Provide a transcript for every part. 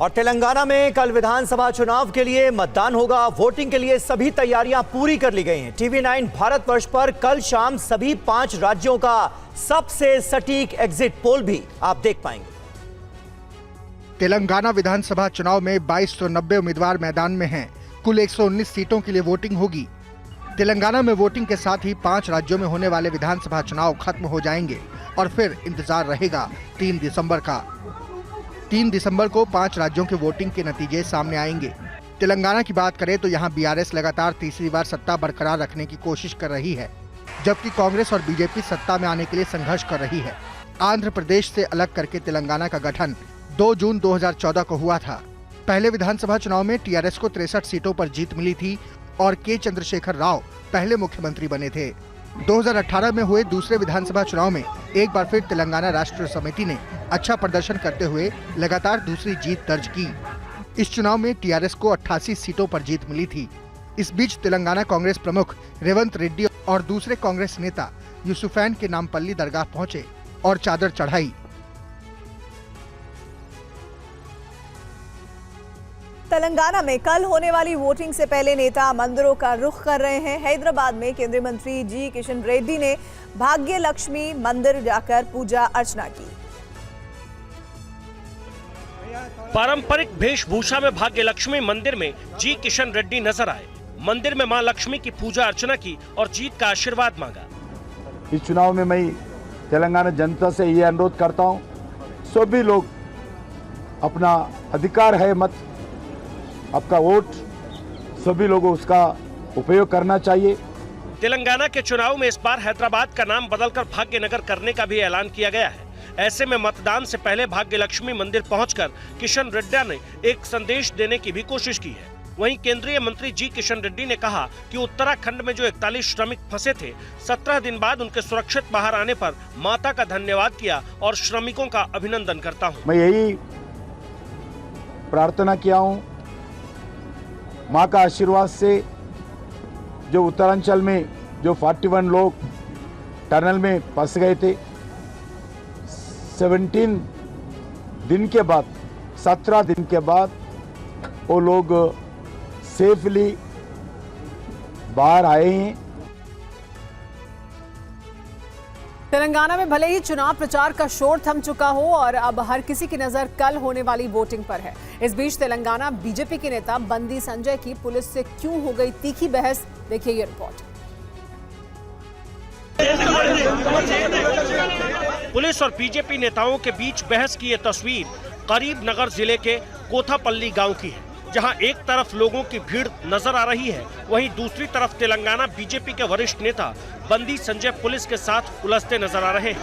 और तेलंगाना में कल विधानसभा चुनाव के लिए मतदान होगा। वोटिंग के लिए सभी तैयारियां पूरी कर ली गई हैं। TV9 भारतवर्ष पर कल शाम सभी 5 राज्यों का सबसे सटीक एग्जिट पोल भी आप देख पाएंगे। तेलंगाना विधानसभा चुनाव में 2290 उम्मीदवार मैदान में हैं। कुल 119 सीटों के लिए वोटिंग होगी। तेलंगाना में वोटिंग के साथ ही 5 राज्यों में होने वाले विधानसभा चुनाव खत्म हो जाएंगे और फिर इंतजार रहेगा 3 दिसंबर का। 3 दिसंबर को 5 राज्यों के वोटिंग के नतीजे सामने आएंगे। तेलंगाना की बात करें तो यहां बीआरएस लगातार तीसरी बार सत्ता बरकरार रखने की कोशिश कर रही है, जबकि कांग्रेस और बीजेपी सत्ता में आने के लिए संघर्ष कर रही है। आंध्र प्रदेश से अलग करके तेलंगाना का गठन 2 जून 2014 को हुआ था। पहले विधानसभा चुनाव में टीआरएस को 63 सीटों पर जीत मिली थी और के चंद्रशेखर राव पहले मुख्यमंत्री बने थे। 2018 में हुए दूसरे विधानसभा चुनाव में एक बार फिर तेलंगाना राष्ट्र समिति ने अच्छा प्रदर्शन करते हुए लगातार दूसरी जीत दर्ज की। इस चुनाव में टीआरएस को 88 सीटों पर जीत मिली थी। इस बीच तेलंगाना कांग्रेस प्रमुख रेवंत रेड्डी और दूसरे कांग्रेस नेता यूसुफैन के नामपल्ली दरगाह पहुंचे और चादर चढ़ाई। तेलंगाना में कल होने वाली वोटिंग से पहले नेता मंदिरों का रुख कर रहे हैं। हैदराबाद में केंद्रीय मंत्री जी किशन रेड्डी ने भाग्य लक्ष्मी मंदिर जाकर पूजा अर्चना की। पारंपरिक वेशभूषा में भाग्य लक्ष्मी मंदिर में जी किशन रेड्डी नजर आए। मंदिर में मां लक्ष्मी की पूजा अर्चना की और जीत का आशीर्वाद मांगा। इस चुनाव में मैं तेलंगाना जनता से ये अनुरोध करता हूँ, सभी लोग अपना अधिकार है मत, आपका वोट, सभी लोगों उसका उपयोग करना चाहिए। तेलंगाना के चुनाव में इस बार हैदराबाद का नाम बदलकर भाग्यनगर करने का भी ऐलान किया गया है। ऐसे में मतदान से पहले भाग्य लक्ष्मी मंदिर पहुंचकर किशन रेड्डी ने एक संदेश देने की भी कोशिश की है। वहीं केंद्रीय मंत्री जी किशन रेड्डी ने कहा कि उत्तराखंड में जो 41 श्रमिक फंसे थे, 17 दिन बाद उनके सुरक्षित बाहर आने पर माता का धन्यवाद किया और श्रमिकों का अभिनंदन करता हूँ। मैं यही प्रार्थना किया हूँ, माँ का आशीर्वाद से जो उत्तरांचल में जो 41 लोग टनल में फंस गए थे, 17 दिन के बाद 17 दिन के बाद वो लोग सेफली बाहर आए हैं। तेलंगाना में भले ही चुनाव प्रचार का शोर थम चुका हो और अब हर किसी की नजर कल होने वाली वोटिंग पर है। इस बीच तेलंगाना बीजेपी के नेता बंदी संजय की पुलिस से क्यों हो गई तीखी बहस, देखिए ये रिपोर्ट। पुलिस और बीजेपी नेताओं के बीच बहस की ये तस्वीर करीब नगर जिले के कोथापल्ली गांव की है, जहां एक तरफ लोगों की भीड़ नजर आ रही है, वहीं दूसरी तरफ तेलंगाना बीजेपी के वरिष्ठ नेता बंदी संजय पुलिस के साथ उलझते नजर आ रहे हैं।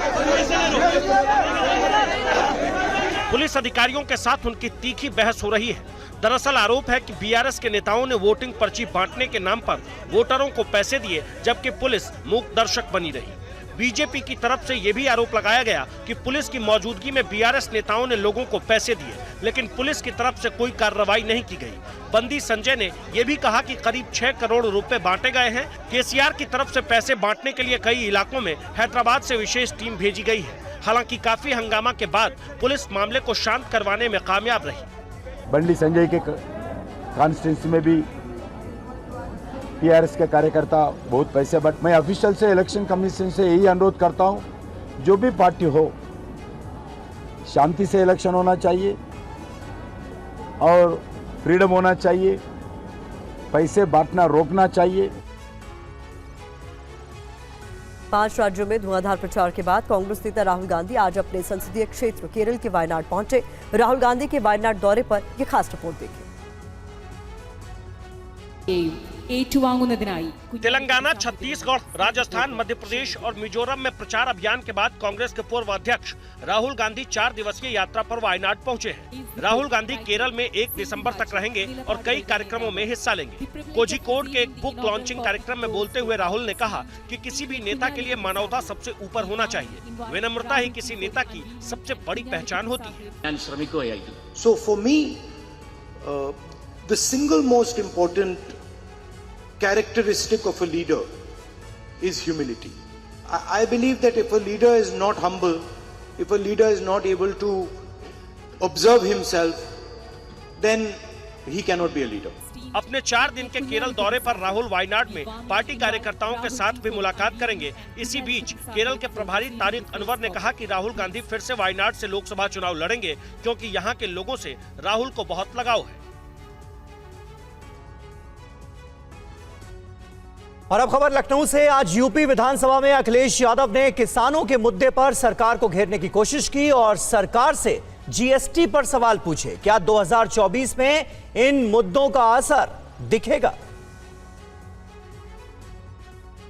पुलिस अधिकारियों के साथ उनकी तीखी बहस हो रही है। दरअसल आरोप है कि बीआरएस के नेताओं ने वोटिंग पर्ची बांटने के नाम पर वोटरों को पैसे दिए, जबकि पुलिस मूक दर्शक बनी रही। बीजेपी की तरफ से यह भी आरोप लगाया गया कि पुलिस की मौजूदगी में बीआरएस नेताओं ने लोगों को पैसे दिए, लेकिन पुलिस की तरफ से कोई कार्रवाई नहीं की गई। बंदी संजय ने यह भी कहा कि करीब 6 करोड़ रुपए बांटे गए हैं। केसीआर की तरफ से पैसे बांटने के लिए कई इलाकों में हैदराबाद से विशेष टीम भेजी गई है। हालांकि काफी हंगामा के बाद पुलिस मामले को शांत करवाने में कामयाब रही। बंडी संजय के कॉन्स्टिट्यूंसी में भी टीआरएस के कार्यकर्ता बहुत पैसे, बट मैं ऑफिशियल से इलेक्शन कमीशन से यही अनुरोध करता हूं, जो भी पार्टी हो शांति से इलेक्शन होना चाहिए और फ्रीडम होना चाहिए, पैसे बांटना रोकना चाहिए। 5 राज्यों में धुआंधार प्रचार के बाद कांग्रेस नेता राहुल गांधी आज अपने संसदीय क्षेत्र केरल के वायनाड पहुंचे। राहुल गांधी के वायनाड दौरे पर ये खास रिपोर्ट देखिए। तेलंगाना, छत्तीसगढ़, राजस्थान, मध्य प्रदेश और मिजोरम में प्रचार अभियान के बाद कांग्रेस के पूर्व अध्यक्ष राहुल गांधी 4 दिवसीय यात्रा पर वायनाड पहुंचे हैं। राहुल गांधी केरल में 1 दिसंबर तक रहेंगे और कई कार्यक्रमों में हिस्सा लेंगे। कोझिकोड के एक बुक लॉन्चिंग कार्यक्रम में बोलते हुए राहुल ने कहा कि किसी भी नेता के लिए मानवता सबसे ऊपर होना चाहिए। विनम्रता ही किसी नेता की सबसे बड़ी पहचान होती है। So for me, the single most important characteristic of a leader is humility. I believe that if a leader is not humble, if a leader is not able to observe himself, then he cannot be a leader. अपने 4 दिन के केरल दौरे पर राहुल वायनाड में party कार्यकर्ताओं के साथ भी मुलाकात करेंगे। इसी बीच केरल के प्रभारी तारिक अनवर ने कहा कि राहुल गांधी फिर से वायनाड से लोकसभा चुनाव लड़ेंगे, क्योंकि यहाँ के लोगों से राहुल को बहुत लगाव है। और अब खबर लखनऊ से। आज यूपी विधानसभा में अखिलेश यादव ने किसानों के मुद्दे पर सरकार को घेरने की कोशिश की और सरकार से जीएसटी पर सवाल पूछे। क्या 2024 में इन मुद्दों का असर दिखेगा?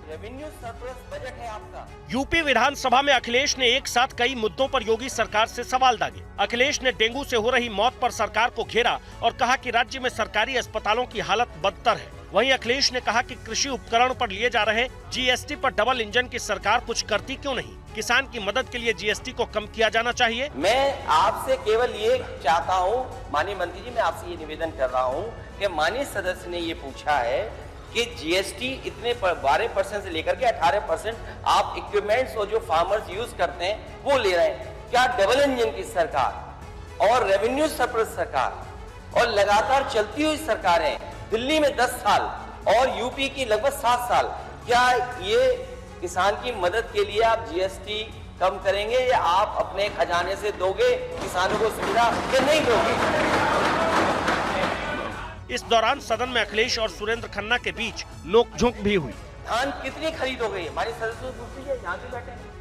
रेवेन्यू सरप्लस बजट है आपका। यूपी विधानसभा में अखिलेश ने एक साथ कई मुद्दों पर योगी सरकार से सवाल दागे। अखिलेश ने डेंगू से हो रही मौत पर सरकार को घेरा और कहा कि राज्य में सरकारी अस्पतालों की हालत बदतर है। वहीं अखिलेश ने कहा कि कृषि उपकरण पर लिए जा रहे जीएसटी पर डबल इंजन की सरकार कुछ करती क्यों नहीं? किसान की मदद के लिए जीएसटी को कम किया जाना चाहिए। मैं आपसे केवल ये चाहता हूँ, माननीय मंत्री जी, मैं आपसे ये निवेदन कर रहा हूँ कि माननीय सदस्य ने ये पूछा है कि जीएसटी इतने 12% से लेकर के 18% आप इक्विपमेंट्स और जो फार्मर्स यूज करते हैं वो ले रहे हैं। क्या डबल इंजन की सरकार और रेवेन्यू सरप्लस सरकार और लगातार चलती हुई सरकारें, दिल्ली में 10 साल और यूपी की लगभग 7 साल, क्या ये किसान की मदद के लिए आप जीएसटी कम करेंगे या आप अपने खजाने से दोगे किसानों को सुविधा या नहीं दोगे? इस दौरान सदन में अखिलेश और सुरेंद्र खन्ना के बीच नोकझोंक भी हुई। धान कितनी खरीद हो गई? हमारे सदस्य पूछ लीजिए, यहाँ पे बैठे हैं।